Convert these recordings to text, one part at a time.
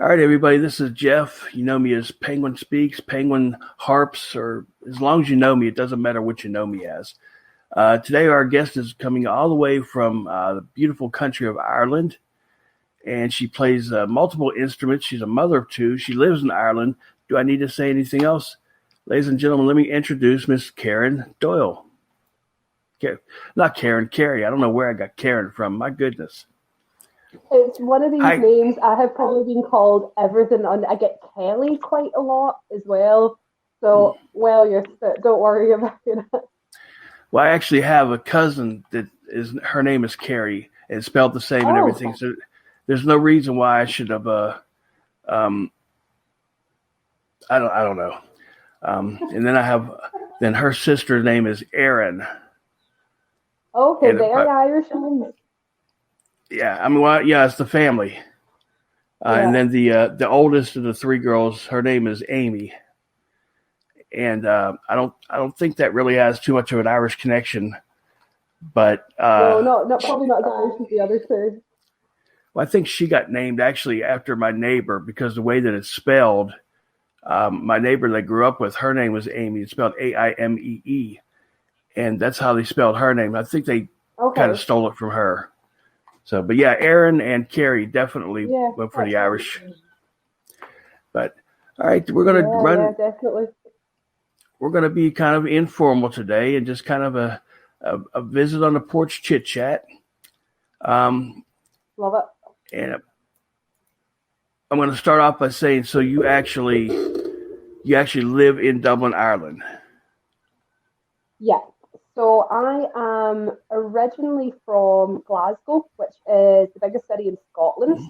All right, everybody, this is Jeff. You know me as Penguin Speaks, Penguin Harps, or as long as you know me, it doesn't matter what you know me as. Today, our guest is coming all the way from the beautiful country of Ireland, and she plays multiple instruments. She's a mother of two. She lives in Ireland. Do I need to say anything else? Ladies and gentlemen, let me introduce Miss Karen Doyle. Not Karen, Kerry. I don't know where I got Karen from. My goodness. It's one of these Hi. names I have probably been called everything on. I get Kelly quite a lot as well. So, well, don't worry about it. Well, I actually have a cousin her name is Kerry, and it's spelled the same and everything. So there's no reason why I should have. I don't know. And then her sister's name is Erin. Okay, very Irish names. Yeah, I mean, well, yeah, it's the family. And then the oldest of the three girls, her name is Amy. And I don't think that really has too much of an Irish connection, but no, probably not as Irish as the other two. Well, I think she got named actually after my neighbor because the way that it's spelled. My neighbor that I grew up with, her name was Amy. It's spelled Aimee, and that's how they spelled her name. I think they kind of stole it from her. So, but yeah, Erin and Kerry definitely went for the Irish. But all right, we're gonna run. Yeah, definitely. We're gonna be kind of informal today and just kind of a visit on the porch chit chat. Love it. And I'm going to start off by saying, so you actually live in Dublin, Ireland. Yeah. So I am originally from Glasgow, which is the biggest city in Scotland.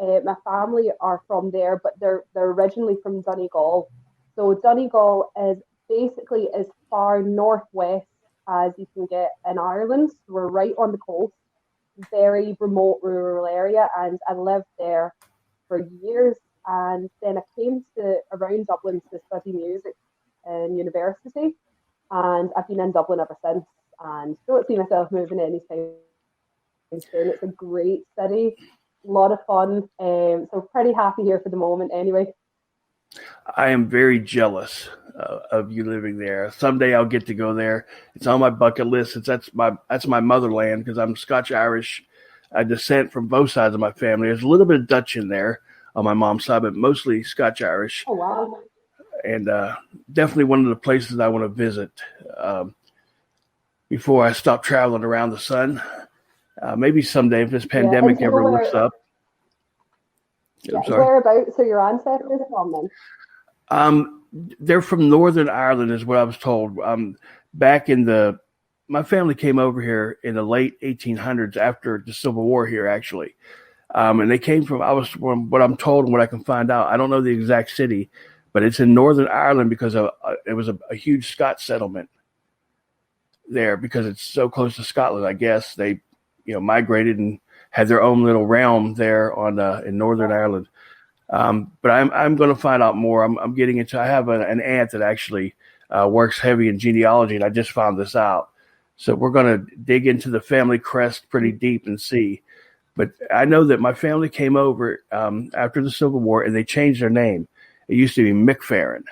My family are from there, but they're originally from Donegal. So Donegal is basically as far northwest as you can get in Ireland. So we're right on the coast, very remote rural area, and I lived there for years. And then I came to around Dublin to study music in university. And I've been in Dublin ever since, and don't see myself moving anytime soon. It's a great city, a lot of fun. So pretty happy here for the moment anyway. I am very jealous of you living there. Someday I'll get to go there. It's on my bucket list. That's my motherland because I'm Scotch-Irish descent from both sides of my family. There's a little bit of Dutch in there on my mom's side, but mostly Scotch-Irish. Oh, wow. And definitely one of the places I want to visit before I stop traveling around the sun. Maybe someday if this pandemic ever lifts up. Whereabouts are your ancestors from then? They're from Northern Ireland is what I was told. My family came over here in the late 1800s after the Civil War here, actually. And they came from what I'm told and what I can find out. I don't know the exact city, but it's in Northern Ireland because it was a huge Scots settlement there because it's so close to Scotland. I guess they, migrated and had their own little realm there in Northern Ireland. But I'm going to find out more. I'm getting into. I have an aunt that actually works heavy in genealogy, and I just found this out. So we're going to dig into the family crest pretty deep and see. But I know that my family came over after the Civil War, and they changed their name. It used to be McFerrin,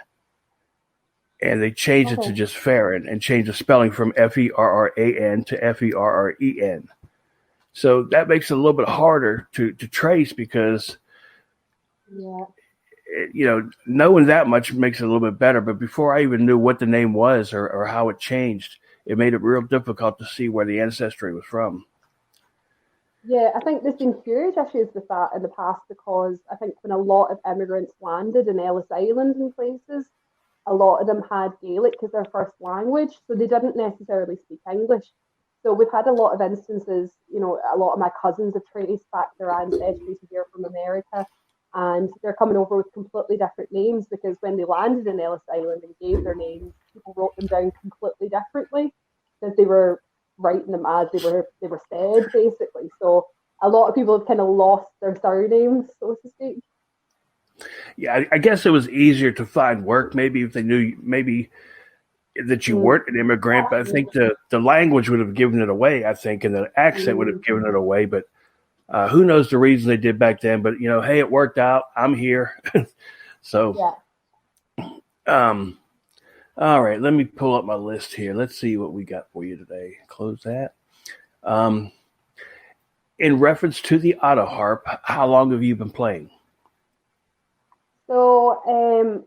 and they changed it to just Farron and changed the spelling from Ferran to Ferren. So that makes it a little bit harder to trace because, knowing that much makes it a little bit better. But before I even knew what the name was or how it changed, it made it real difficult to see where the ancestry was from. Yeah, I think there's been huge issues with that in the past because I think when a lot of immigrants landed in Ellis Island and places, a lot of them had Gaelic as their first language, so they didn't necessarily speak English. So we've had a lot of instances, a lot of my cousins have traced back their ancestry to here from America, and they're coming over with completely different names because when they landed in Ellis Island and gave their names, people wrote them down completely differently because they were writing them as they were said, basically. So a lot of people have kind of lost their surnames, so to speak. Yeah, I guess it was easier to find work, maybe if they knew maybe that you weren't an immigrant, but I think the language would have given it away, I think, and the accent would have given it away. But Who knows the reason they did back then? But hey, it worked out. I'm here. So, Yeah. um, all right. Let me pull up my list here. Let's see what we got for you today. Close that. Um, in reference to the auto harp, how long have you been playing? So,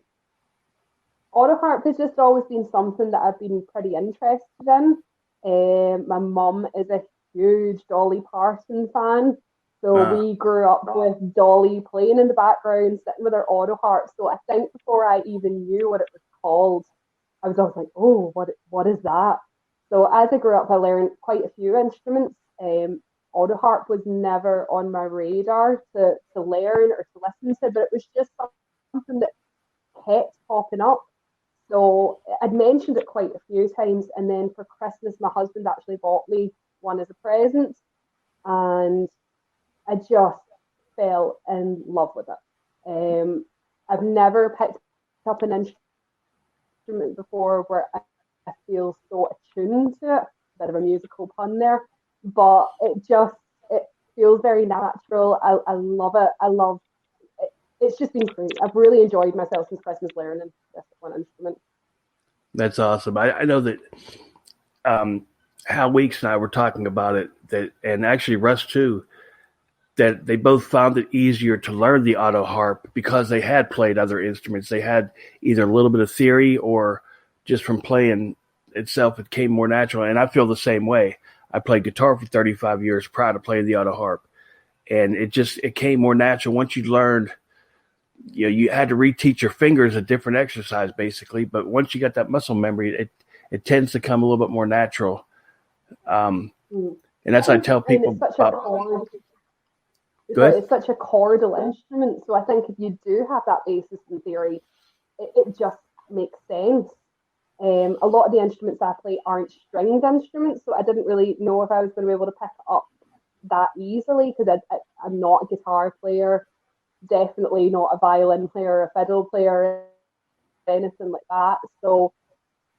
auto harp has just always been something that I've been pretty interested in. My mum is a huge Dolly Parton fan, so Uh, we grew up with Dolly playing in the background, sitting with her auto harp. So I think before I even knew what it was called, I was always like, "Oh, what is that?" So as I grew up, I learned quite a few instruments. Auto harp was never on my radar to learn or to listen to, but it was just something that kept popping up. So I'd mentioned it quite a few times, and then for Christmas, my husband actually bought me one as a present, and I just fell in love with it. I've never picked up an instrument before where I feel so attuned to it. Bit of a musical pun there, but it feels very natural. I love it. I love it. It's just been great. I've really enjoyed myself since Christmas learning this one instrument. that's awesome. I know that Hal Weeks and I were talking about it, that, and actually Russ too, that they both found it easier to learn the auto harp because they had played other instruments. They had either a little bit of theory or just from playing itself, it came more natural. And I feel the same way. I played guitar for 35 years prior to playing the auto harp. And it came more natural once you learned. You had to reteach your fingers a different exercise basically, but once you got that muscle memory, it tends to come a little bit more natural. Um, Mm. and that's what I tell And it's people such a about. chord. Go Sorry, ahead. it's such a chordal instrument. So I think if you do have that basis in theory, it just makes sense. A lot of the instruments I play aren't stringed instruments, so I didn't really know if I was going to be able to pick it up that easily because I'm not a guitar player, definitely not a violin player or a fiddle player, anything like that. So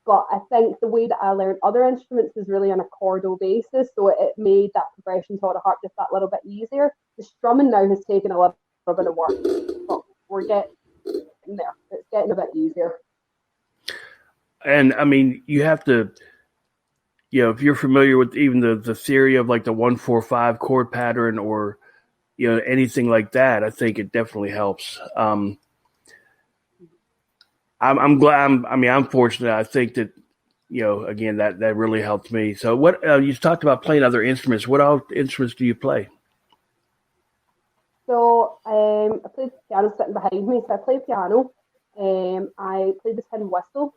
but I think the way that I learned other instruments is really on a chordal basis, so it made that progression to the harp just that little bit easier. The strumming now has taken a little bit of work, but we're getting there. It's getting a bit easier. And I mean, you have to, if you're familiar with even the theory of like the 1-4-5 chord pattern or, anything like that, I think it definitely helps. I'm glad. I'm fortunate. I think that, again, that really helped me. So what, you talked about playing other instruments. What all instruments do you play? So I played piano sitting behind me, so I play piano. I play the tin whistle.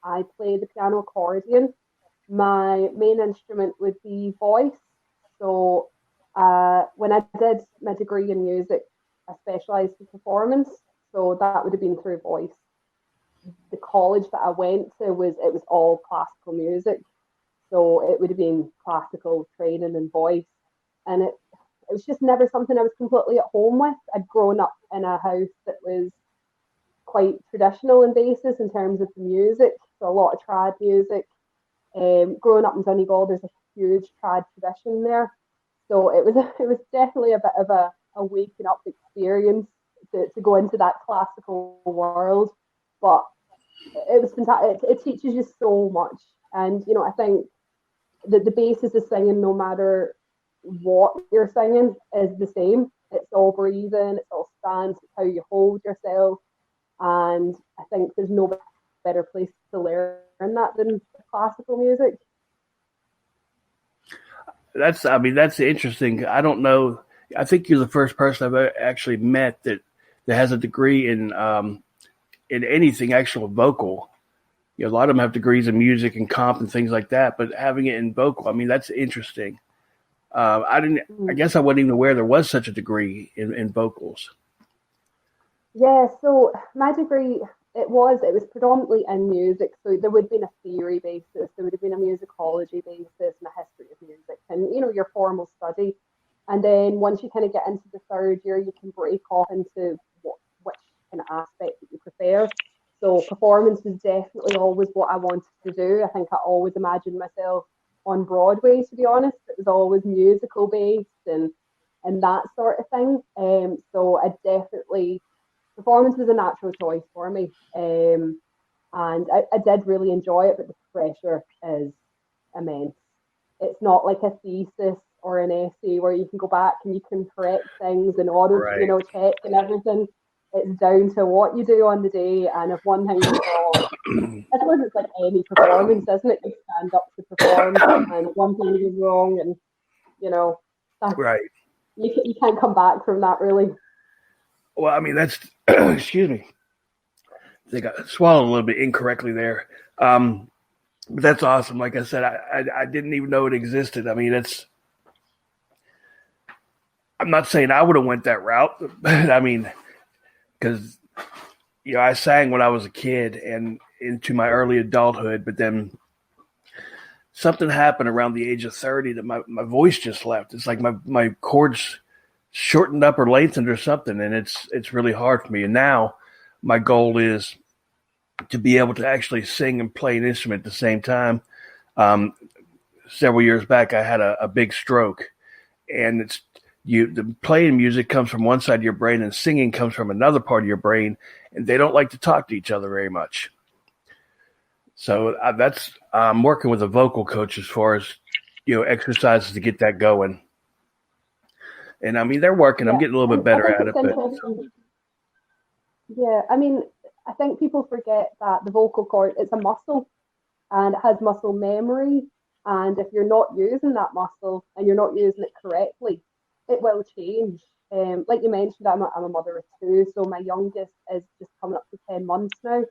I play the piano accordion. My main instrument would be voice. So when I did my degree in music, I specialised in performance. So that would have been through voice. The college that I went to was all classical music. So it would have been classical training and voice. And it was just never something I was completely at home with. I'd grown up in a house that was quite traditional in basis in terms of the music. So a lot of trad music. Growing up in Donegal, there's a huge trad tradition there. So it was definitely a bit of a waking up experience to go into that classical world. But it was fantastic. It teaches you so much. And, I think that the basis of singing, no matter what you're singing, is the same. It's all breathing, it's all stance, it's how you hold yourself. And I think there's no better place to learn that than classical music. That's interesting. I don't know. I think you're the first person I've actually met that has a degree in anything actual vocal. A lot of them have degrees in music and comp and things like that, but having it in vocal, that's interesting. I didn't. I Mm. guess I wasn't even aware there was such a degree in vocals. Yeah, so my degree it was predominantly in music, so there would have been a theory basis, there would have been a musicology basis and a history of music, and your formal study. And then once you kind of get into the third year, you can break off into which kind of aspect that you prefer. So performance was definitely always what I wanted to do. I think I always imagined myself on Broadway, to be honest. It was always musical based, and and that sort of thing. So I definitely, performance was a natural choice for me. And I did really enjoy it, but the pressure is immense. It's not like a thesis or an essay where you can go back and you can correct things and auto, Right. check and everything. It's down to what you do on the day, and if one thing goes wrong, I suppose it's like any performance, isn't it? You stand up to perform, and one thing goes wrong, and that's Right. you can't come back from that really. Well, I mean, that's, excuse me. I think I swallowed a little bit incorrectly there. But that's awesome. Like I said, I didn't even know it existed. I mean, I'm not saying I would have went that route, but I mean, because, I sang when I was a kid and into my early adulthood, but then something happened around the age of 30 that my voice just left. It's like my chords shortened up or lengthened or something, and it's really hard for me. And now my goal is to be able to actually sing and play an instrument at the same time. Several years back, I had a big stroke, and the playing music comes from one side of your brain and singing comes from another part of your brain, and they don't like to talk to each other very much. So I'm working with a vocal coach as far as exercises to get that going. And I mean, they're working. I'm Yeah, getting a little bit and I better think at it's it, but interesting. Yeah, I mean, I think people forget that the vocal cord, it's a muscle and it has muscle memory. And if you're not using that muscle and you're not using it correctly, it will change. Like you mentioned, I'm a mother of two, so my youngest is just coming up to 10 months now.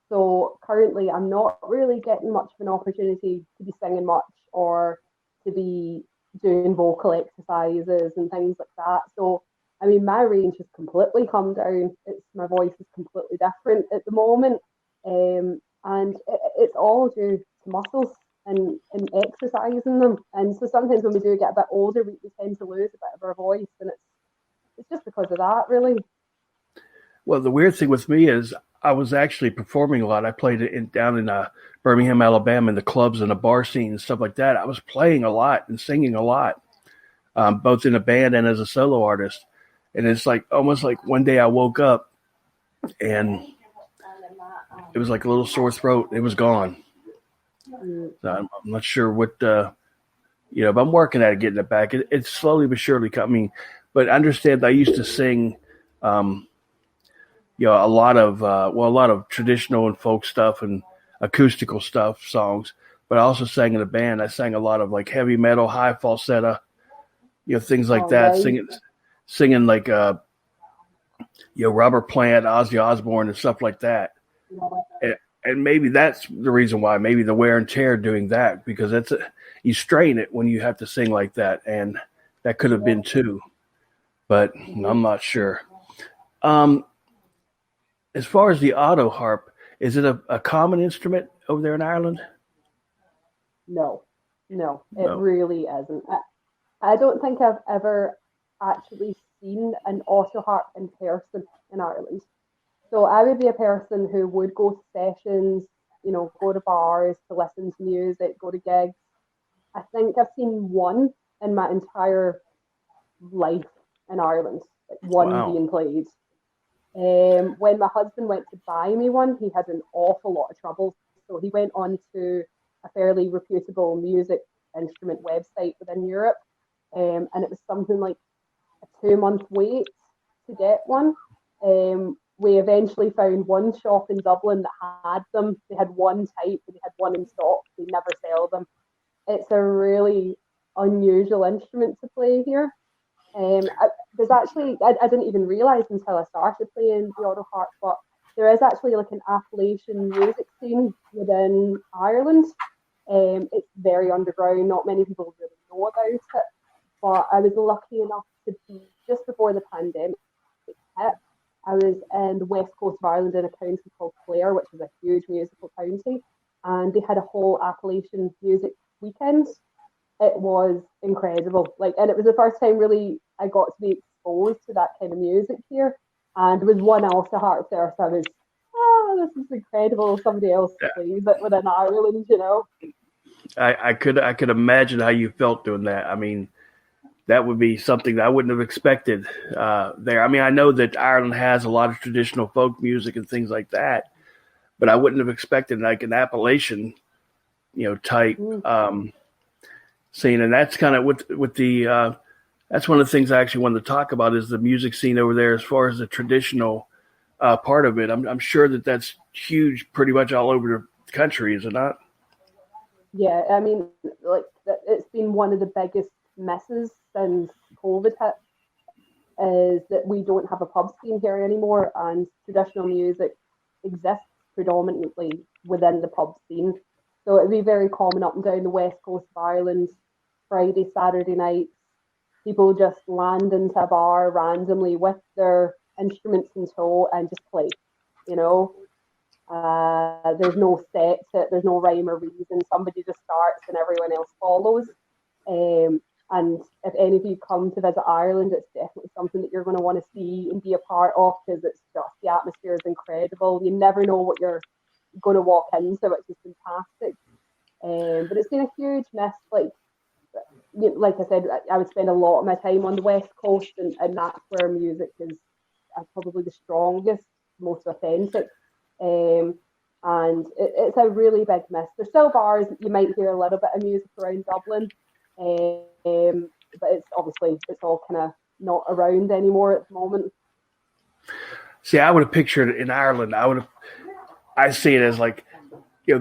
So currently, I'm not really getting much of an opportunity to be singing much or to be doing vocal exercises and things like that. So, I mean, my range has completely come down. My voice is completely different at the moment, and it's all due to muscles and exercising them. And so sometimes when we do get a bit older, we tend to lose a bit of our voice, and it's just because of that, really. well, the weird thing with me is I was actually performing a lot. I played down in Birmingham, Alabama, in the clubs and the bar scene and stuff like that. I was playing a lot and singing a lot, both in a band and as a solo artist. And it's like almost like one day I woke up and it was like a little sore throat. It was gone. Mm. So I'm not sure what, but I'm working at it, getting it back. It's slowly but surely coming. But understand, I used to sing, a lot of traditional and folk stuff and acoustical stuff, songs. But I also sang in a band. I sang a lot of like heavy metal, high falsetto, things like All that. right. Singing like Robert Plant, Ozzy Osbourne, and stuff like that. And maybe that's the reason why. Maybe the wear and tear doing that, because you strain it when you have to sing like that, and that could have been too. But I'm not sure. As far as the auto harp, is it a common instrument over there in Ireland? No, no, it No. really isn't. I don't think I've ever actually seen an auto harp in person in Ireland. So I would be a person who would go to sessions, go to bars to listen to music, go to gigs. I think I've seen one in my entire life in Ireland, like one Wow. being played. When my husband went to buy me one, he had an awful lot of trouble. So he went on to a fairly reputable music instrument website within Europe, and it was something like a 2 month wait to get one. We eventually found one shop in Dublin that had them. They had one type, and they had one in stock. They never sell them. It's a really unusual instrument to play here. There's actually, I didn't even realise until I started playing the auto harp, but there is actually like an Appalachian music scene within Ireland. It's very underground, not many people really know about it, but I was lucky enough to be just before the pandemic hit. I was in the west coast of Ireland in a county called Clare, which is a huge musical county, and they had a whole Appalachian music weekend. It was incredible. And it was the first time really I got to be exposed to that kind of music here. And there was one else to harp there, so I was, this is incredible. Somebody else plays it within Ireland. I could imagine how you felt doing that. I mean, that would be something that I wouldn't have expected there. I mean, I know that Ireland has a lot of traditional folk music and things like that, but I wouldn't have expected like an Appalachian, type scene. And that's kind of with the that's one of the things I actually wanted to talk about is the music scene over there as far as the traditional part of it. I'm sure that's huge pretty much all over the country, is it not? Yeah, I mean, like it's been one of the biggest misses since COVID hit is that we don't have a pub scene here anymore, and traditional music exists predominantly within the pub scene. So it'd be very common up and down the west coast of Ireland, Friday, Saturday nights, people just land into a bar randomly with their instruments in tow and just play, you know. There's no set to it, there's no rhyme or reason. Somebody just starts and everyone else follows. And if any of you come to visit Ireland, it's definitely something that you're going to want to see and be a part of because it's just the atmosphere is incredible. You never know what you're going to walk into, which is fantastic. But it's been a huge miss. Like I said, I would spend a lot of my time on the West Coast, and that's where music is probably the strongest, most authentic. And it's a really big miss. There's still bars, you might hear a little bit of music around Dublin, but it's all kind of not around anymore at the moment. See, I would have pictured it in Ireland. I see it as like,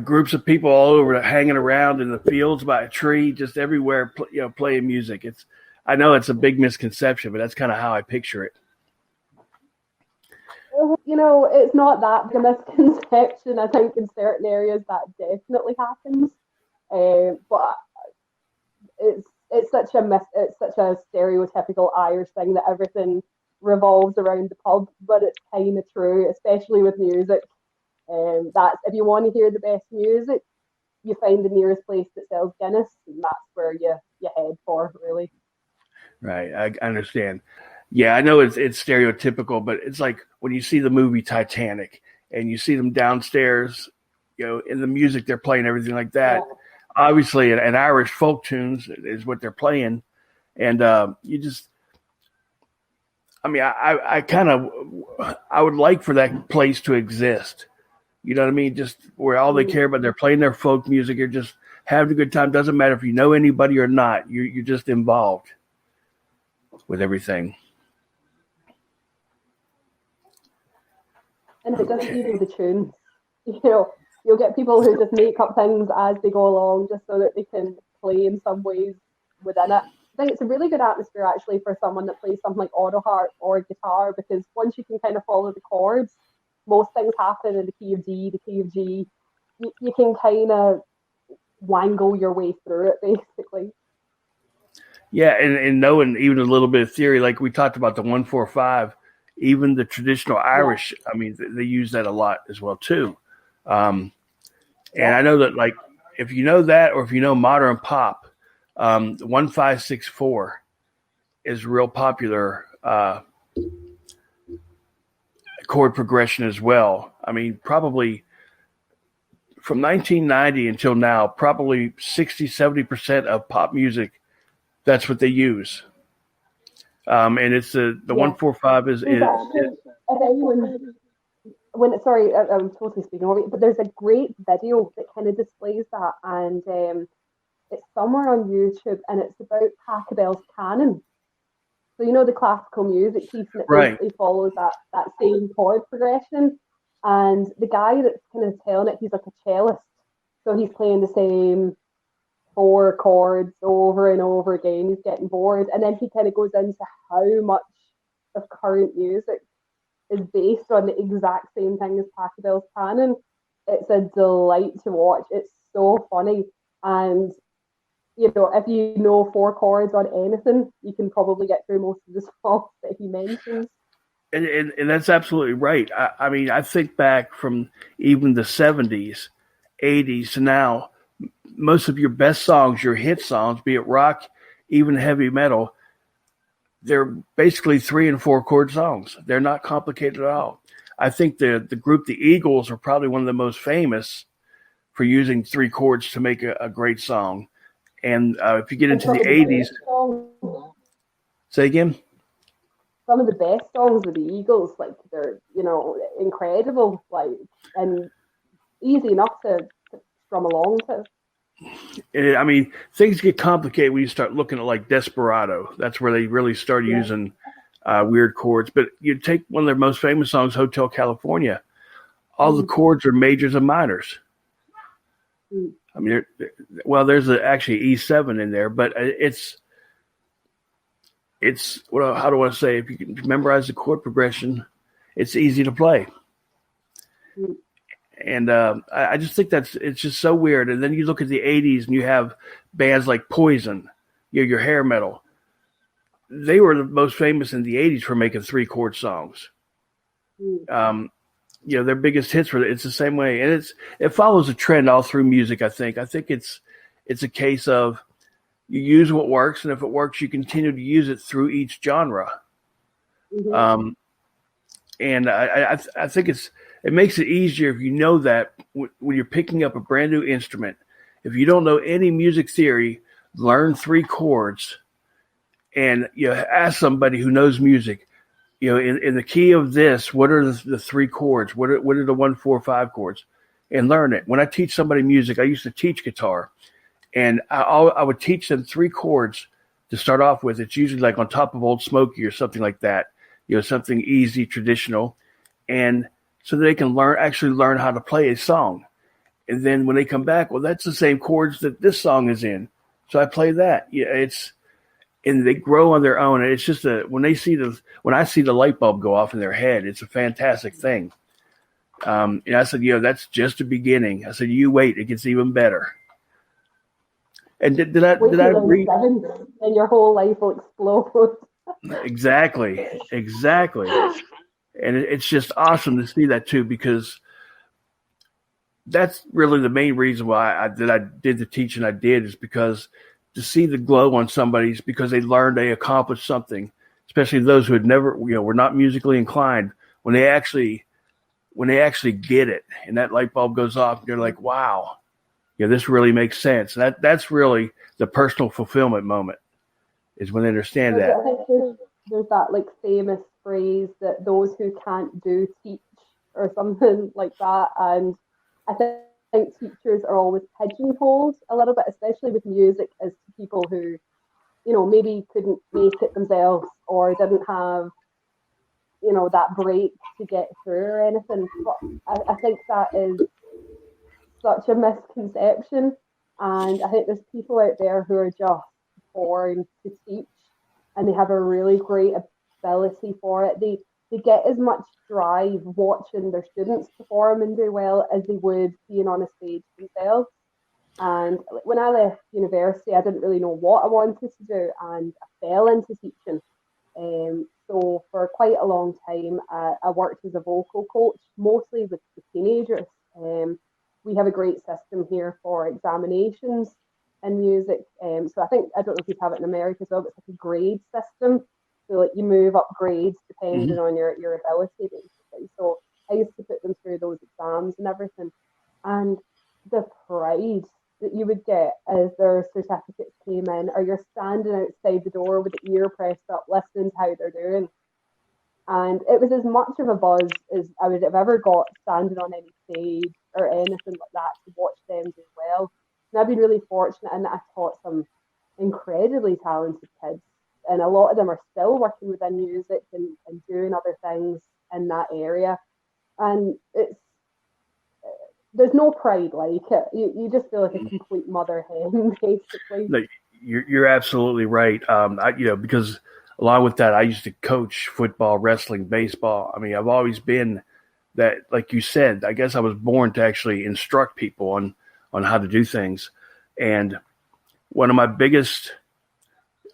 groups of people all over hanging around in the fields by a tree, just everywhere, playing music. I know it's a big misconception, but that's kind of how I picture it. It's not that big a misconception. I think in certain areas that definitely happens, but it's such a stereotypical Irish thing that everything revolves around the pub, but it's kind of true, especially with music. That's if you want to hear the best music, you find the nearest place that sells Guinness, and that's where you head for, really. Right, I understand. Yeah, I know it's stereotypical, but it's like when you see the movie Titanic and you see them downstairs, in the music they're playing, everything like that. Yeah. Obviously, an Irish folk tunes is what they're playing, and I would like for that place to exist. You know what I mean? Just where all they care about, they're playing their folk music. You're just having a good time. Doesn't matter if you know anybody or not. You're just involved with everything. And if it doesn't even the tunes, you'll get people who just make up things as they go along just so that they can play in some ways within it. I think it's a really good atmosphere actually for someone that plays something like auto harp or guitar, because once you can kind of follow the chords, most things happen in the key of D, the key of G. You can kind of wangle your way through it, basically. Yeah, and knowing even a little bit of theory, like we talked about the 1-4-5, even the traditional Irish, I mean, they use that a lot as well too. And I know that, like, if you know that, or if you know modern pop, 1-5-6-4 is real popular chord progression as well. I mean, probably from 1990 until now, probably 60-70% of pop music, that's what they use. And it's the 1-4-5 is sorry, I'm totally speaking over you, but there's a great video that kind of displays that, and it's somewhere on YouTube, and it's about Pachelbel's canon. So the classical music piece, and it basically follows that same chord progression. And the guy that's kind of telling it, he's like a cellist, so he's playing the same 4 chords over and over again. He's getting bored, and then he kind of goes into how much of current music is based on the exact same thing as Pachelbel's canon. It's a delight to watch. It's so funny, and if you know 4 chords on anything, you can probably get through most of the songs that he mentions. And that's absolutely right. I mean, I think back from even the 70s, 80s to now, most of your best songs, your hit songs, be it rock, even heavy metal, they're basically 3 and 4 chord songs. They're not complicated at all. I think the group, the Eagles, are probably one of the most famous for using 3 chords to make a great song. And if you get into the 80s, Say again? Some of the best songs of the Eagles, like they're, incredible, like, and easy enough to strum along to. I mean, things get complicated when you start looking at like Desperado. That's where they really start using weird chords. But you take one of their most famous songs, Hotel California. All the chords are majors and minors. I mean, there's actually E7 in there, but it's how do I say? If you can memorize the chord progression, it's easy to play. And I just think it's just so weird. And then you look at the 80s and you have bands like Poison, your hair metal. They were the most famous in the 80s for making 3-chord songs. Their biggest hits were, it's the same way. And it follows a trend all through music, I think. I think it's a case of you use what works, and if it works, you continue to use it through each genre. And I think it makes it easier if you know that when you're picking up a brand new instrument. If you don't know any music theory, learn 3 chords, and ask somebody who knows music. In the key of this, what are the 3 chords? What are the 1, 4, 5 chords? And learn it. When I teach somebody music, I used to teach guitar, and I would teach them 3 chords to start off with. It's usually like on Top of Old Smoky or something like that. Something easy, traditional, and so they can learn how to play a song. And then when they come back, well, that's the same chords that this song is in. So I play that. And they grow on their own. And it's just when I see the light bulb go off in their head, it's a fantastic thing. And I said, that's just the beginning. I said, you wait, it gets even better. And did I read? And your whole life will explode. Exactly. And it's just awesome to see that too, because that's really the main reason why I did the teaching I did, is because to see the glow on somebody's, because they accomplished something, especially those who had never, were not musically inclined, when they actually get it and that light bulb goes off, they're like, wow, this really makes sense. That's really the personal fulfillment moment, is when they understand that. I think there's that like famous phrase that those who can't do teach, or something like that. And I think teachers are always pigeonholed a little bit, especially with music, as people who, maybe couldn't make it themselves or didn't have, that break to get through or anything. But I think that is such a misconception. And I think there's people out there who are just born to teach, and they have a really great ability for it. They get as much drive watching their students perform and do well as they would being on a stage themselves. And when I left university, I didn't really know what I wanted to do, and I fell into teaching. So for quite a long time, I worked as a vocal coach, mostly with the teenagers. We have a great system here for examinations in music. So I don't know if you have it in America as well, but it's like a grade system. So like you move up grades depending on your ability, basically. So I used to put them through those exams and everything. And the pride that you would get as their certificates came in, or you're standing outside the door with the ear pressed up listening to how they're doing. And it was as much of a buzz as I would have ever got standing on any stage or anything like that to watch them do well. And I've been really fortunate in that I taught some incredibly talented kids. And a lot of them are still working within music and doing other things in that area. And there's no pride like it. You just feel like a complete mother hen, basically. No, you're absolutely right. Because along with that, I used to coach football, wrestling, baseball. I mean, I've always been that, like you said, I guess I was born to actually instruct people on how to do things. And one of my biggest,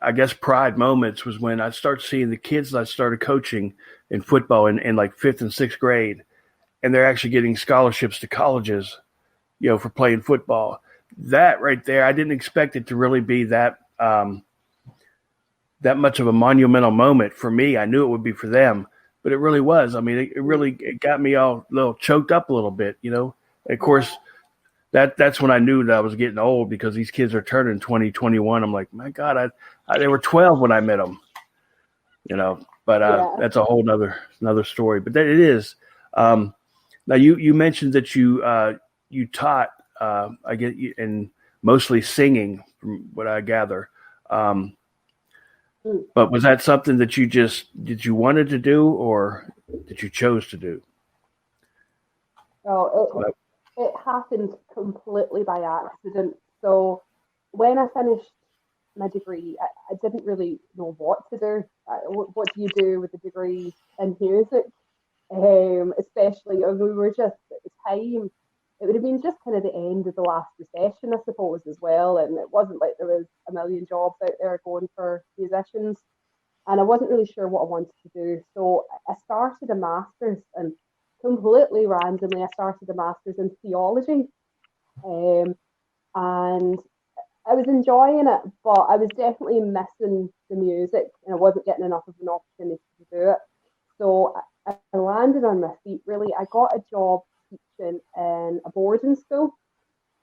I guess, pride moments was when I started seeing the kids that I started coaching in football in like 5th and 6th grade, and they're actually getting scholarships to colleges, for playing football. That right there, I didn't expect it to really be that much of a monumental moment for me. I knew it would be for them, but it really was. I mean, it got me all a little choked up a little bit, Of course, that's when I knew that I was getting old, because these kids are turning 20, 21. I'm like, my God, they were 12 when I met them. But Yeah. that's a whole another story. But that it is. Now you mentioned that you taught, I get you, and mostly singing from what I gather. Um, Mm. but was that something that did you wanted to do, or that you chose to do? Oh, Well, it happened completely by accident. So when I finished my degree, I didn't really know what to do. What do you do with a degree in music? Especially we were just at the time, it would have been just kind of the end of the last recession, I suppose, as well. And it wasn't like there was a million jobs out there going for musicians. And I wasn't really sure what I wanted to do. So I started a master's, and completely randomly, I started a master's in theology. Um, and I was enjoying it, but I was definitely missing the music, and I wasn't getting enough of an opportunity to do it. So I landed on my feet. Really, I got a job teaching in a boarding school.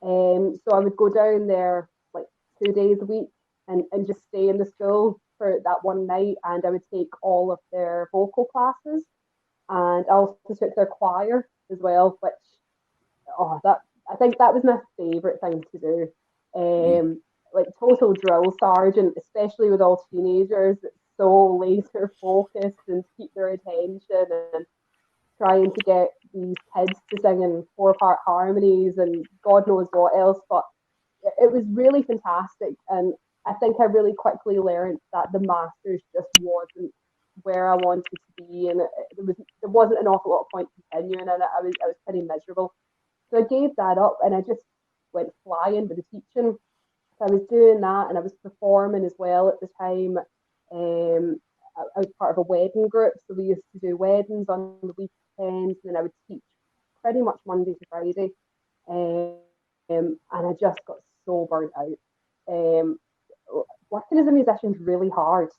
So I would go down there like 2 days a week and just stay in the school for that one night, and I would take all of their vocal classes, and I also took their choir as well, which that I think that was my favourite thing to do. Like total drill sergeant, especially with all teenagers, it's so laser focused and to keep their attention and trying to get these kids to sing in 4-part harmonies and God knows what else. But it was really fantastic, and I think I really quickly learned that the masters just wasn't where I wanted to be, and there wasn't an awful lot of point continuing in it. I was pretty miserable, so I gave that up, and I just went flying with the teaching. So I was doing that, and I was performing as well at the time. I was part of a wedding group, so we used to do weddings on the weekends, and then I would teach pretty much Monday to Friday. And I just got so burnt out. Um, Working as a musician is really hard.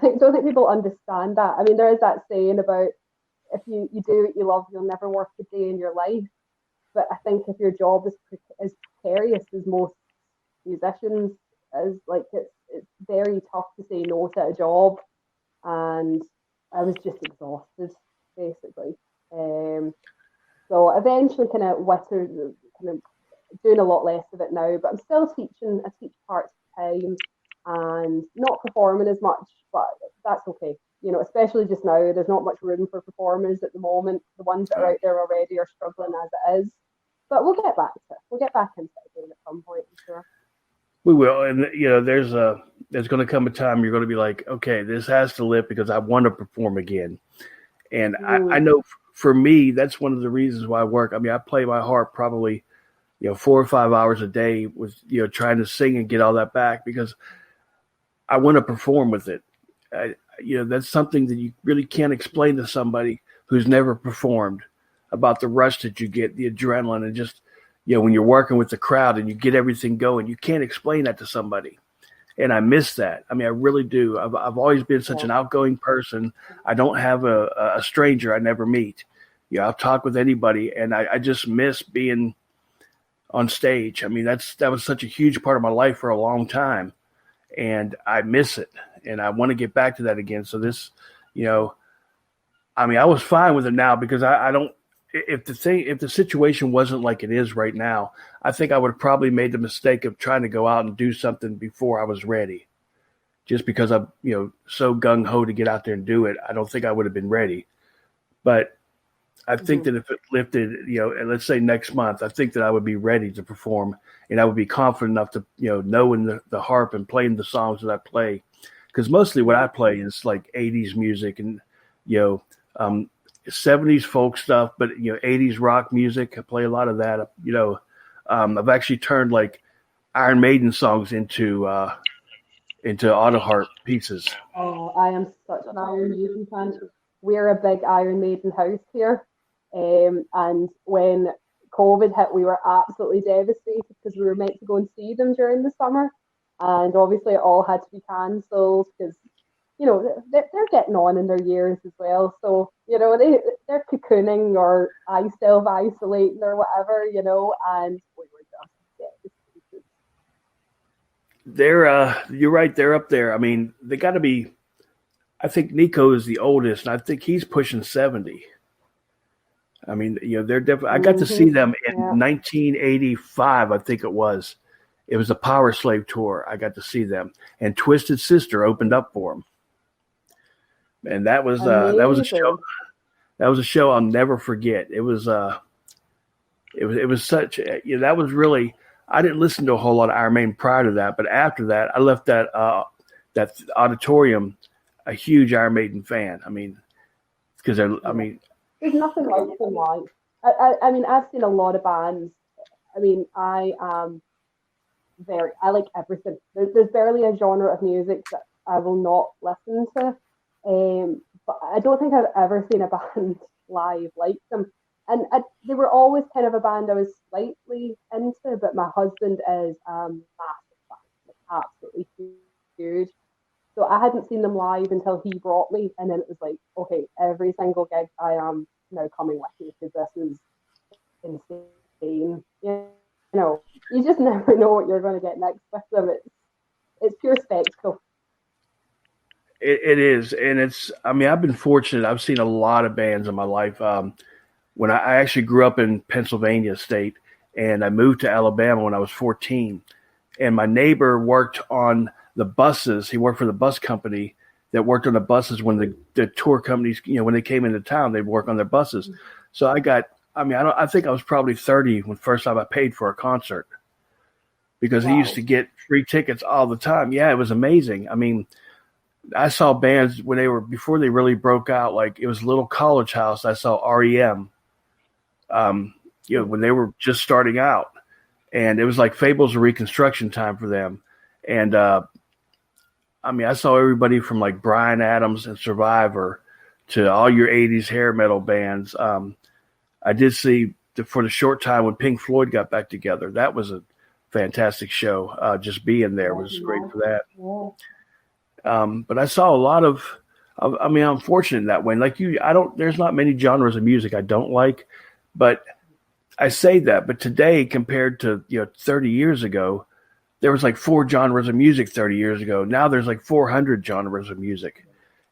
Don't think people understand that. I mean, there is that saying about if you do what you love, you'll never work a day in your life. But I think if your job is as precarious as most musicians, is like it's very tough to say no to a job, and I was just exhausted basically. Um, so eventually, kind of wittered, kind of doing a lot less of it now, but I'm still teaching. I teach part time and not performing as much, but that's okay. Especially just now, there's not much room for performers at the moment. The ones that are out there already are struggling as it is. But we'll get back to it. We'll get back into it again at some point, I'm sure. we will, and there's going to come a time you're going to be like, okay, this has to live because I want to perform again. And I Mm. know for me, that's one of the reasons why I work. I mean, I play my harp probably 4 or 5 hours a day with trying to sing and get all that back because I want to perform with it. That's something that you really can't explain to somebody who's never performed about the rush that you get, the adrenaline, and just when you're working with the crowd and you get everything going. You can't explain that to somebody, and I miss that. I mean, I really do. I've always been such Yeah. an outgoing person. I don't have a stranger I never meet. I'll talk with anybody, and I just miss being on stage. I mean, that was such a huge part of my life for a long time, and I miss it, and I want to get back to that again. So this, I mean, I was fine with it now because I don't. If the situation wasn't like it is right now, I think I would have probably made the mistake of trying to go out and do something before I was ready. Just because I'm, so gung ho to get out there and do it, I don't think I would have been ready. But I think Mm-hmm. that if it lifted, and let's say next month, I think that I would be ready to perform and I would be confident enough to, knowing the harp and playing the songs that I play. Because mostly what I Yeah. play is like 80s music and, you know, um, 70s folk stuff, but, 80s rock music. I play a lot of that. I've actually turned like Iron Maiden songs into auto harp pieces. Oh, I am such an Iron Maiden fan. We're a big Iron Maiden house here. And when COVID hit, we were absolutely devastated because we were meant to go and see them during the summer. And obviously, it all had to be cancelled because, they're getting on in their years as well. So, they're cocooning or I self isolating or whatever, and we were just devastated. You're right. They're up there. I mean, they got to be. I think Nico is the oldest, and I think he's pushing 70. I mean, they're definitely. I got to see them in Yeah. 1985, I think it was. It was a Power Slave tour. I got to see them, and Twisted Sister opened up for them, and that was a show. Amazing. That was a show I'll never forget. It was such. That was really. I didn't listen to a whole lot of Iron Maiden prior to that, but after that, I left that auditorium a huge Iron Maiden fan. I mean, because I mean, There's nothing like them live. I mean, I've seen a lot of bands. I mean, I like everything. There's barely a genre of music that I will not listen to. But I don't think I've ever seen a band live like them. And they were always kind of a band I was slightly into, but my husband is massive fan, like absolutely huge. So I hadn't seen them live until he brought me, and then it was like, okay, every single gig I am now coming with you because this is insane. You just never know what you're going to get next with them. It's pure spectacle. it is, and it's. I mean, I've been fortunate. I've seen a lot of bands in my life. When I actually grew up in Pennsylvania state, and I moved to Alabama when I was 14, and my neighbor worked on the buses. He worked for the bus company that worked on the buses when the tour companies, when they came into town, they'd work on their buses. So I think I was probably 30 when first time I paid for a concert because he used to get free tickets all the time. Yeah, it was amazing. I mean, I saw bands before they really broke out, like it was Little College House. I saw REM, when they were just starting out, and it was like Fables of Reconstruction time for them. And, I saw everybody from like Bryan Adams and Survivor to all your 80s hair metal bands. I did see for the short time when Pink Floyd got back together. That was a fantastic show. Just being there was great for that. But I saw a lot of, I'm fortunate in that way. Like there's not many genres of music I don't like, but I say that, but today compared to, 30 years ago, there was like 4 genres of music 30 years ago. Now there's like 400 genres of music.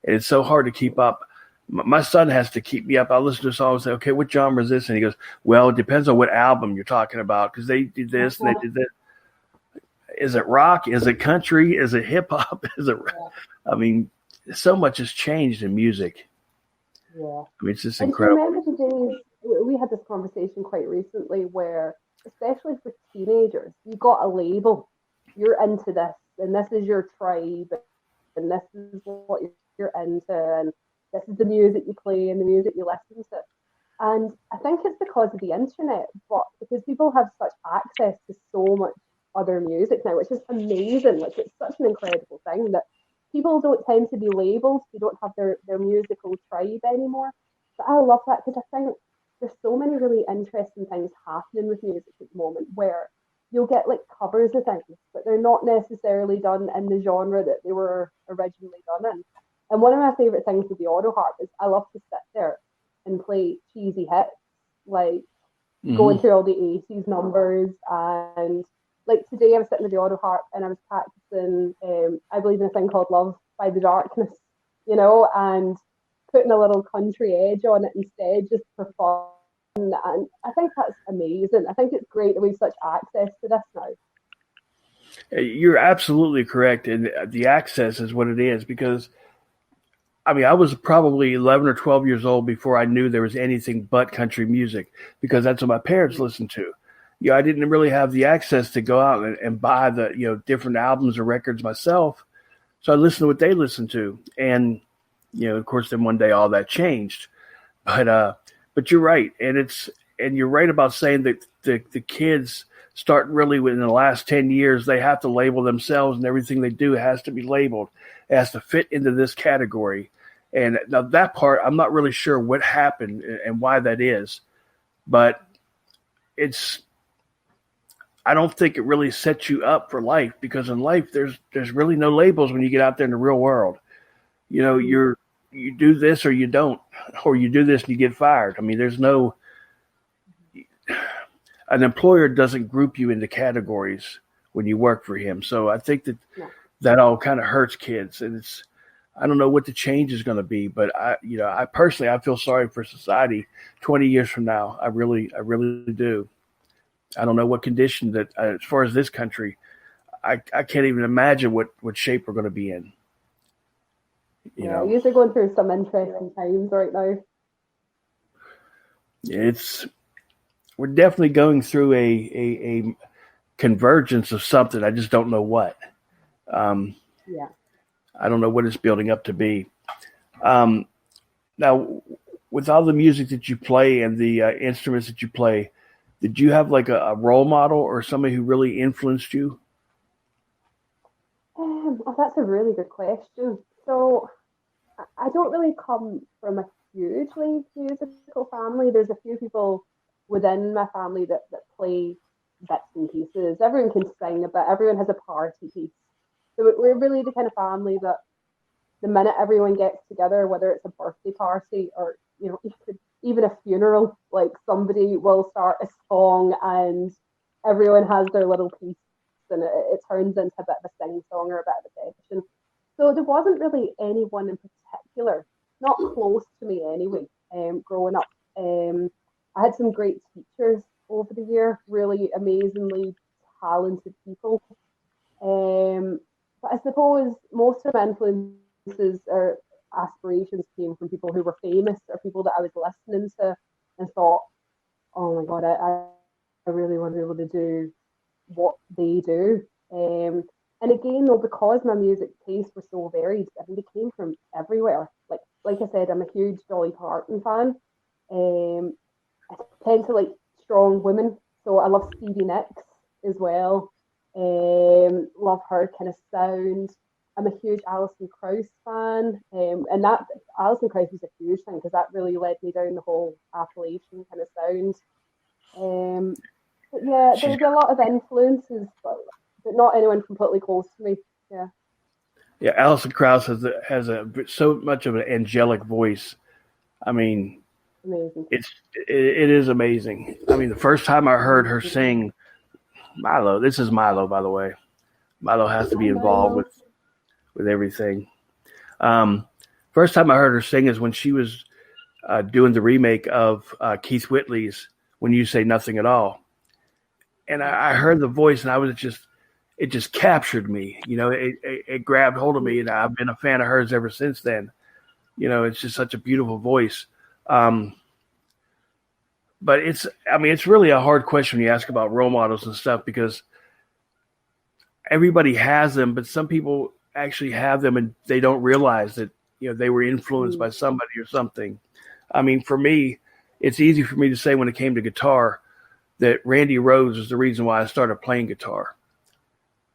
And it's so hard to keep up. My son has to keep me up. I listen to a song and say, okay, what genre is this? And he goes, well, it depends on what album you're talking about because they did this and they did that. Is it rock? Is it country? Is it hip hop? I mean, so much has changed in music. Yeah. I mean, it's just incredible. I remember the days, we had this conversation quite recently where, especially for teenagers, you got a label. You're into this, and this is your tribe, and this is what you're into, and this is the music you play and the music you listen to. And I think it's because of the internet, but because people have such access to so much other music now, which is amazing. Like, it's such an incredible thing that people don't tend to be labeled. They don't have their musical tribe anymore. But I love that because I think there's so many really interesting things happening with music at the moment where you'll get like covers of things, but they're not necessarily done in the genre that they were originally done in. And one of my favorite things with the auto harp is I love to sit there and play cheesy hits, like going through all the 80s numbers. And like today I was sitting with the auto harp and I was practicing I Believe in a Thing Called Love by The Darkness, and putting a little country edge on it instead just for fun. And I think that's amazing. I think it's great that we have such access to this now. You're absolutely correct. And the access is what it is because, I was probably 11 or 12 years old before I knew there was anything but country music because that's what my parents listened to. I didn't really have the access to go out and buy the, different albums or records myself. So I listened to what they listened to. And, of course, then one day all that changed. But you're right. And you're right about saying that the kids start really within the last 10 years, they have to label themselves and everything they do has to be labeled. It has to fit into this category. And now that part, I'm not really sure what happened and why that is, but I don't think it really sets you up for life because in life, there's really no labels when you get out there in the real world. You do this or you don't, or you do this and you get fired. There's an employer doesn't group you into categories when you work for him. So I think that all kind of hurts kids. And I don't know what the change is going to be, but I personally, I feel sorry for society 20 years from now. I really do. I don't know what condition that, as far as this country, I can't even imagine what shape we're going to be in. You Yeah, know, usually going through some interesting times right now. it's we're definitely going through a convergence of something. I just don't know what. Um, Yeah. I don't know what it's building up to be. Um, Now, with all the music that you play and the instruments that you play, did you have like a role model or somebody who really influenced you? Oh, that's a really good question. So I don't really come from a hugely musical family. There's a few people within my family that play bits and pieces. Everyone can sing a bit, everyone has a party piece. So we're really the kind of family that the minute everyone gets together, whether it's a birthday party or even a funeral, like somebody will start a song and everyone has their little piece, and it turns into a bit of a sing song or a bit of a session. So there wasn't really anyone in particular, not close to me anyway. Growing up, I had some great teachers over the year, really amazingly talented people. But I suppose most of my influences or aspirations came from people who were famous or people that I was listening to and thought, oh my God, I really want to be able to do what they do. And again, though, because my music tastes were so varied, I mean, they came from everywhere. Like I said, I'm a huge Dolly Parton fan. Um, I tend to like strong women, so I love Stevie Nicks as well. Love her kind of sound. I'm a huge Alison Krauss fan, and that Alison Krauss was a huge thing because that really led me down the whole Appalachian kind of sound. Um, but yeah, She's there's a lot of influences, but not anyone completely close to me. Yeah, Yeah, Alison Krauss has so much of an angelic voice. I mean, amazing. it is amazing. I mean, the first time I heard her sing Milo, this is Milo, by the way. Milo has to be Hi, involved Milo. with everything. Um, First time I heard her sing is when she was doing the remake of Keith Whitley's "When You Say Nothing at All," and I heard the voice, and it just captured me. It grabbed hold of me, and I've been a fan of hers ever since then. It's just such a beautiful voice. Um, but I mean, it's really a hard question when you ask about role models and stuff because everybody has them, but some people actually have them and they don't realize that they were influenced by somebody or something. I mean, for me, it's easy for me to say when it came to guitar that Randy Rhoads is the reason why I started playing guitar.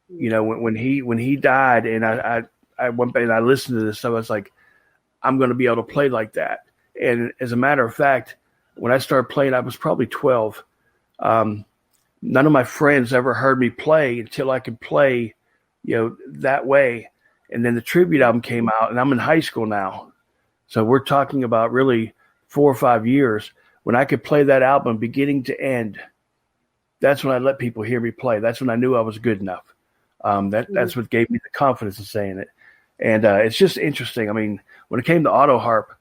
When he died, and I went back and I listened to this stuff, I was like, I'm going to be able to play like that. And as a matter of fact, when I started playing, I was probably 12. None of my friends ever heard me play until I could play, that way. And then the tribute album came out, and I'm in high school now. So we're talking about really 4 or 5 years. When I could play that album beginning to end, that's when I let people hear me play. That's when I knew I was good enough. That's what gave me the confidence of saying it. And it's just interesting. I mean, when it came to auto harp,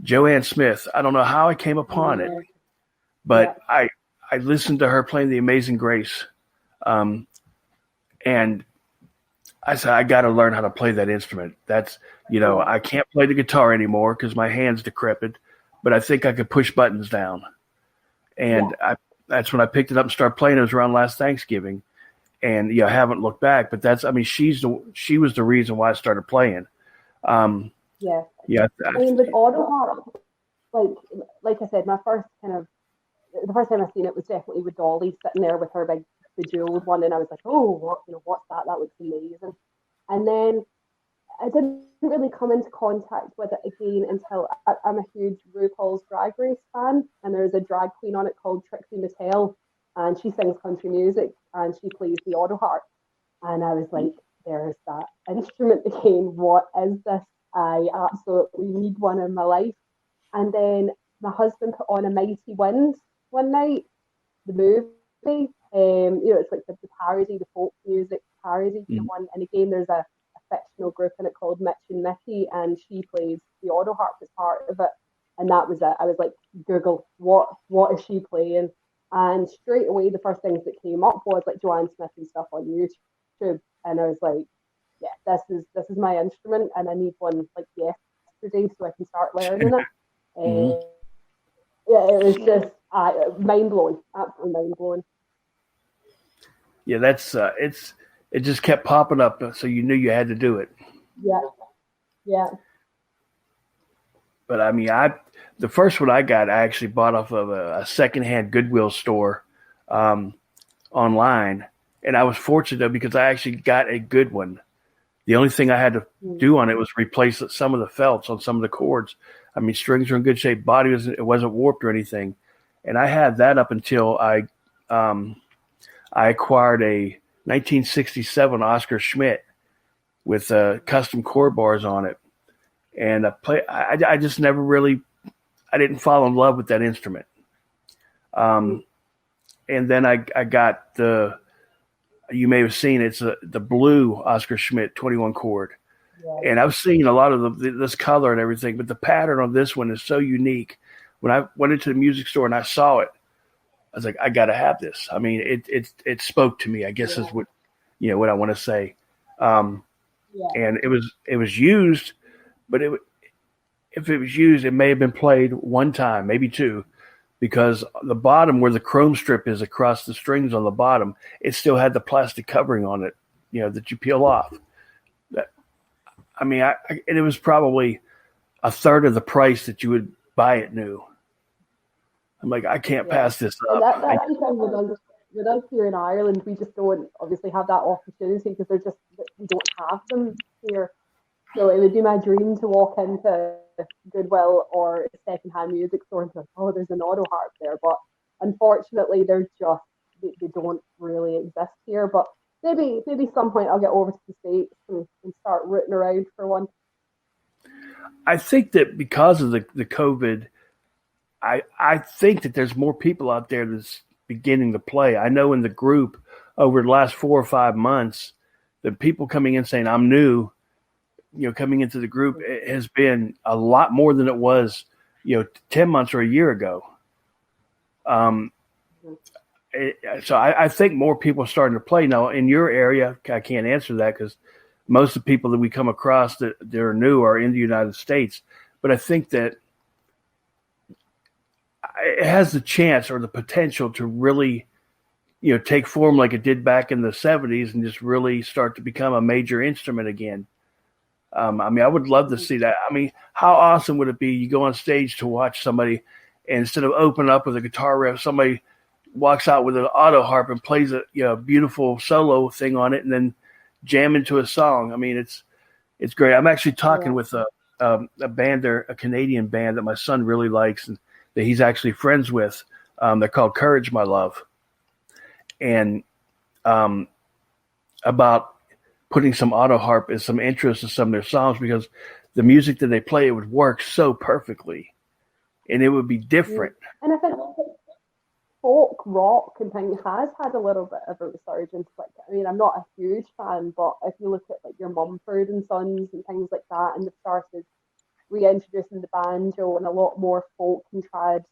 Joanne Smith, I don't know how I came upon it, but I listened to her playing The Amazing Grace. And I said, I got to learn how to play that instrument. I can't play the guitar anymore because my hand's decrepit, but I think I could push buttons down. And that's when I picked it up and started playing. It was around last Thanksgiving. And I haven't looked back, but she was the reason why I started playing. Yeah. Yeah. I mean, with auto harp, like I said, the first time I seen it was definitely with Dolly sitting there with her big bejeweled one, and I was like, oh, what's that? That looks amazing. And then I didn't really come into contact with it again until I'm a huge RuPaul's Drag Race fan, and there's a drag queen on it called Trixie Mattel, and she sings country music and she plays the auto harp, and I was like, there's that instrument again. What is this? I absolutely need one in my life. And then my husband put on A Mighty Wind one night, the movie. It's like the parody, the folk music parody one. And again, there's a fictional group in it called Mitch and Mickey, and she plays the auto harp as part of it. And that was it. I was like, Google, what is she playing? And straight away, the first things that came up was like Joanne Smith and stuff on YouTube. And I was like, yeah, this is my instrument, and I need one like yesterday so I can start learning it. Mm-hmm. Yeah, it was just mind blowing, absolutely mind blowing. Yeah, that's it just kept popping up, so you knew you had to do it. Yeah. But I mean, the first one I got, I actually bought off of a secondhand Goodwill store online, and I was fortunate though because I actually got a good one. The only thing I had to do on it was replace some of the felts on some of the chords. I mean, strings are in good shape, body wasn't warped or anything, and I had that up until I acquired a 1967 Oscar Schmidt with custom chord bars on it. And I just never really, I didn't fall in love with that instrument. And then I got you may have seen it's the blue Oscar Schmidt 21 chord. Yeah. And I've seen a lot of this color and everything, but the pattern on this one is so unique. When I went into the music store and I saw it, I was like, I got to have this. I mean, it spoke to me, I guess is what I want to say. And it was used, but if it was used, it may have been played one time, maybe two, because the bottom where the chrome strip is across the strings on the bottom, it still had the plastic covering on it, that you peel off. And it was probably a third of the price that you would buy it new. I'm like, I can't pass this up. That's the thing with us here in Ireland, we just don't obviously have that opportunity because we don't have them here. So it would be my dream to walk into Goodwill or a secondhand music store and be like, oh, there's an auto harp there. But unfortunately, they don't really exist here. But maybe some point I'll get over to the States and start rooting around for one. I think that because of the COVID, I think that there's more people out there that's beginning to play. I know in the group over the last 4 or 5 months, the people coming in saying, I'm new, coming into the group, it has been a lot more than it was, 10 months or a year ago. So I think more people are starting to play. Now, in your area, I can't answer that because most of the people that we come across that are new are in the United States. But I think that it has the chance or the potential to really, take form like it did back in the 70s and just really start to become a major instrument again. I would love to see that. I mean, how awesome would it be? You go on stage to watch somebody, and instead of opening up with a guitar riff, somebody walks out with an auto harp and plays a beautiful solo thing on it, and then jam into a song. I mean, it's great. I'm actually talking with a band there, a Canadian band that my son really likes, and that he's actually friends with. They're called Courage, My Love, and about putting some auto harp and some interest in some of their songs because the music that they play, it would work so perfectly, and it would be different. And I think folk rock and things has had a little bit of a resurgence. Like, I mean, I'm not a huge fan, but if you look at like your Mumford and Sons and things like that, and they've started reintroducing the banjo and a lot more folk and trad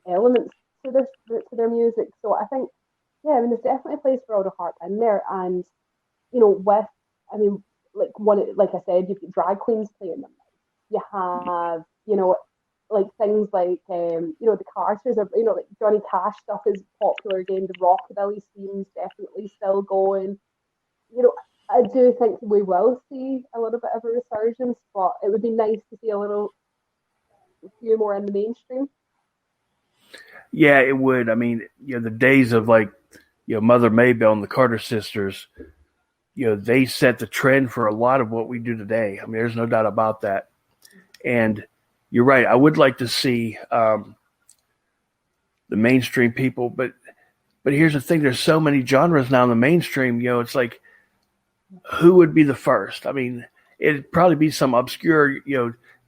elements to their music. So I think, there's definitely a place for auto harp in there. And like I said, you've got drag queens playing them. You have, like things like, the Carters are, like Johnny Cash stuff is popular again. The rockabilly scene's definitely still going. I do think we will see a little bit of a resurgence, but it would be nice to see a few more in the mainstream. Yeah, it would. I mean, the days of like, Mother Maybelle and the Carter sisters, they set the trend for a lot of what we do today. I mean, there's no doubt about that. And you're right. I would like to see the mainstream people, but here's the thing. There's so many genres now in the mainstream, it's like, who would be the first? I mean, it'd probably be some obscure,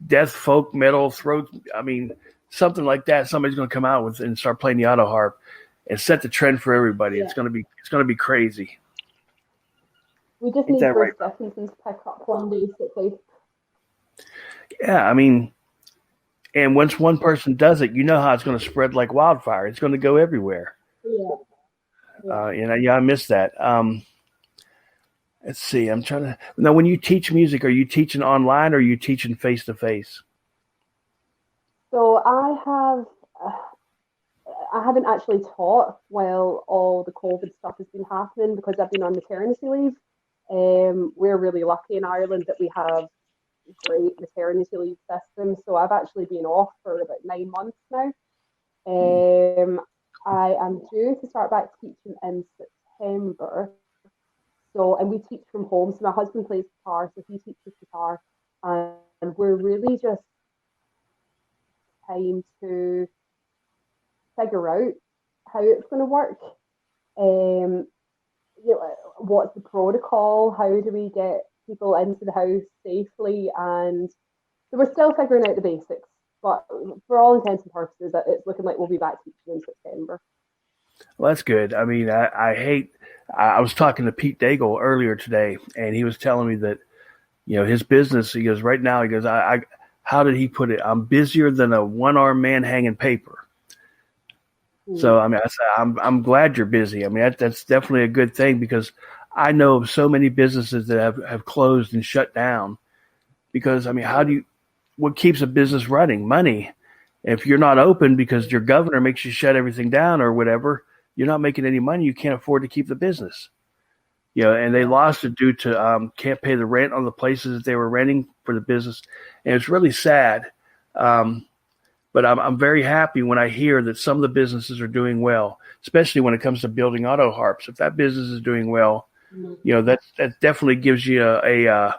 death folk metal throat. I mean, something like that. Somebody's going to come out with and start playing the auto harp and set the trend for everybody. Yeah. It's going to be crazy. We just Ain't need that Bruce right? Dickinson to pick up one, basically. Yeah, I mean, and once one person does it, you know how it's going to spread like wildfire. It's going to go everywhere. Yeah, yeah. Yeah, I miss that. Let's see. I'm trying to now. When you teach music, are you teaching online or are you teaching face to face? So I haven't actually taught while all the COVID stuff has been happening because I've been on maternity leave. We're really lucky in Ireland that we have great maternity leave system. So I've actually been off for about 9 months now. Um, I am due to start back teaching in September. So, and we teach from home. So my husband plays guitar, so he teaches guitar, and we're really just time to figure out how it's going to work. Um, what's the protocol? How do we get people into the house safely? And so we're still figuring out the basics. But for all intents and purposes, it's looking like we'll be back teaching in September. Well, that's good. I mean, I hate. I was talking to Pete Daigle earlier today, and he was telling me that his business. He goes right now. He goes, I how did he put it? I'm busier than a one-armed man hanging paper. So I mean, I'm glad you're busy. I mean, that's definitely a good thing because I know of so many businesses that have closed and shut down because I mean, what keeps a business running? Money. If you're not open because your governor makes you shut everything down or whatever, you're not making any money. You can't afford to keep the business. And they lost it due to can't pay the rent on the places that they were renting for the business, and it's really sad. But I'm very happy when I hear that some of the businesses are doing well, especially when it comes to building auto harps. If that business is doing well, that definitely gives you a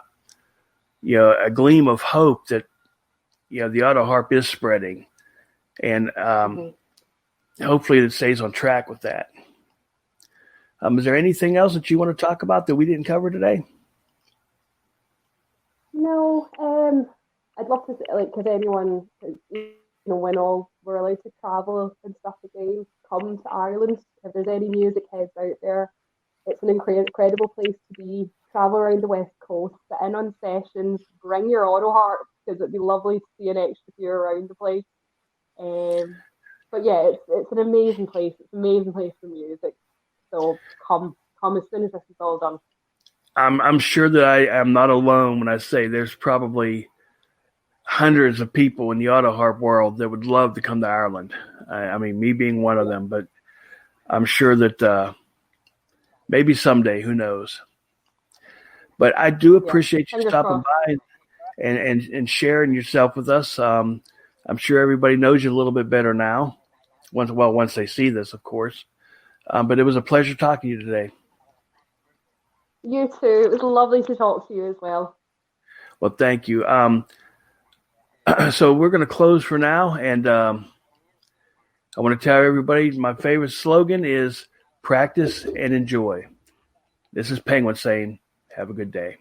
gleam of hope that the auto harp is spreading, and hopefully it stays on track with that. Is there anything else that you want to talk about that we didn't cover today? No, I'd love to like if anyone, when all we're allowed to travel and stuff again, come to Ireland. If there's any music heads out there, it's an incredible place to be. Travel around the west coast, sit in on sessions, bring your auto harp because it'd be lovely to see an extra few around the place. But yeah, it's an amazing place. It's an amazing place for music. So come as soon as this is all done. I'm sure that I am not alone when I say there's probably hundreds of people in the auto harp world that would love to come to Ireland. I mean, me being one of them, but I'm sure that maybe someday, who knows? But I do appreciate you stopping by and sharing yourself with us. I'm sure everybody knows you a little bit better now. Once they see this, of course. But it was a pleasure talking to you today. You too. It was lovely to talk to you as well. Well, thank you. So we're going to close for now, and I want to tell everybody my favorite slogan is practice and enjoy. This is Penguin saying, have a good day.